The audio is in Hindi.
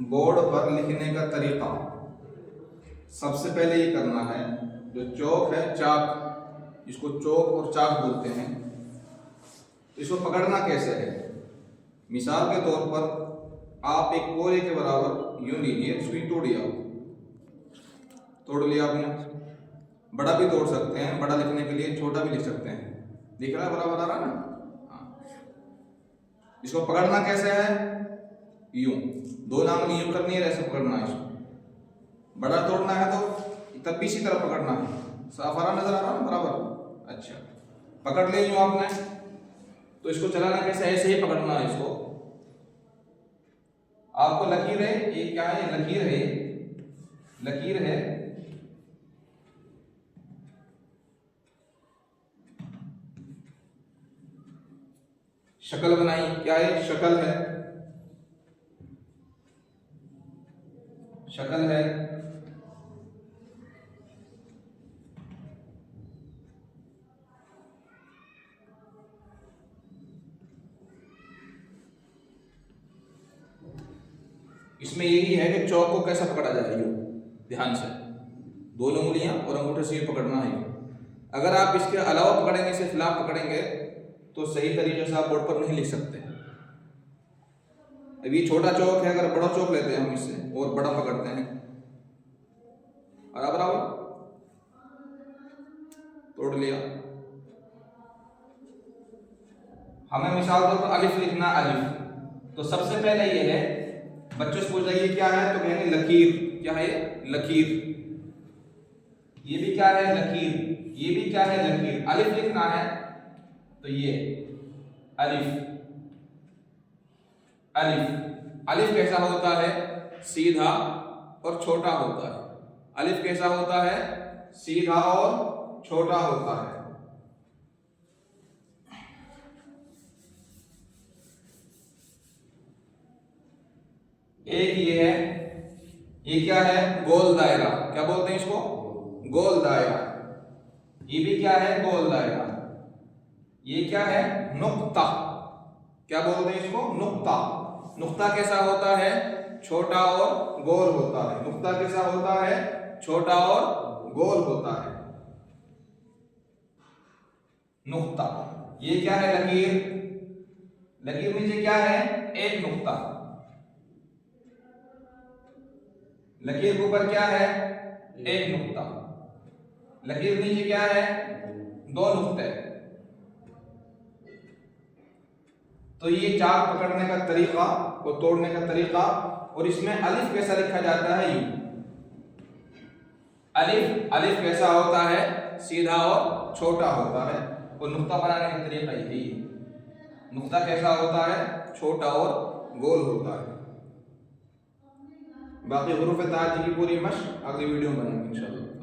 बोर्ड पर लिखने का तरीका, सबसे पहले ये करना है, जो चौक है, चाक, इसको चौक और चाक बोलते हैं, इसको पकड़ना कैसे है। मिसाल के तौर पर आप एक कोरे के बराबर यूं लीजिए, सुई तोड़िए, तोड़ लिया आपने। बड़ा भी तोड़ सकते हैं, बड़ा लिखने के लिए छोटा भी लिख सकते हैं। दिख रहा है बराबर आ रहा है ना। हाँ। इसको पकड़ना कैसे है, यूं, दो नांगली यूं करनी है, ऐसे पकड़ना है इसको। बड़ा तोड़ना है तो तब भी इसी तरह पकड़ना है। साफ आ रहा, नजर आ रहा है बराबर। अच्छा, पकड़ ले यूं आपने, तो इसको चलाना कैसे, ऐसे ही पकड़ना है इसको। आपको लकीर है, ये क्या है, लकीर है, लकीर है, शक्ल बनाई, क्या है, शक्ल है, शक्ल है। इसमें यही है कि चौक को कैसा पकड़ा जाए, यूं ध्यान से, दोनों उंगलियां और अंगूठे से पकड़ना है। अगर आप इसके अलावा पकड़ेंगे, इसके खिलाफ पकड़ेंगे, तो सही तरीके से आप बोर्ड पर नहीं लिख सकते। अब ये छोटा चौक है, अगर बड़ा चौक लेते हैं हम इससे और बड़ा पकड़ते हैं, बराबर तोड़ लिया। हमें मिसाल तौर पर अलिफ लिखना, अलिफ, तो सबसे पहले ये है, बच्चों से पूछ जाइए क्या है, तो कहेंगे लकीर। क्या है, लकीर। ये भी क्या है, लकीर। ये भी क्या है, लकीर। अलिफ लिखना है तो ये अलिफ, अलिफ। अलिफ कैसा होता है, सीधा और छोटा होता है। अलिफ कैसा होता है, सीधा और छोटा होता है। एक ये है, ये क्या है, गोल दायरा। क्या बोलते हैं इसको, गोल दायरा। ये भी क्या है, गोल दायरा। ये क्या है, नुक्ता। क्या बोलते हैं इसको, नुक्ता। नुक्ता कैसा होता है, छोटा और गोल होता है। नुक्ता कैसा होता है, छोटा और गोल होता है, नुक्ता। ये क्या है, लकीर। लकीर नीचे क्या है, एक नुक्ता। लकीर के ऊपर क्या है, एक नुक्ता। लकीर नीचे क्या है, दो नुक्ते। तो ये चाक पकड़ने का तरीका और तोड़ने का तरीका। और इसमें अलिफ कैसा लिखा जाता है, यूं। अलिफ, अलिफ कैसा होता है, सीधा और छोटा होता है। और नुक्ता बनाने का तरीका यही है। नुक्ता कैसा होता है, छोटा और गोल होता है। बाकी हुरूफ ताजी की पूरी मश्क अगली वीडियो में बनाएंगे इंशाल्लाह।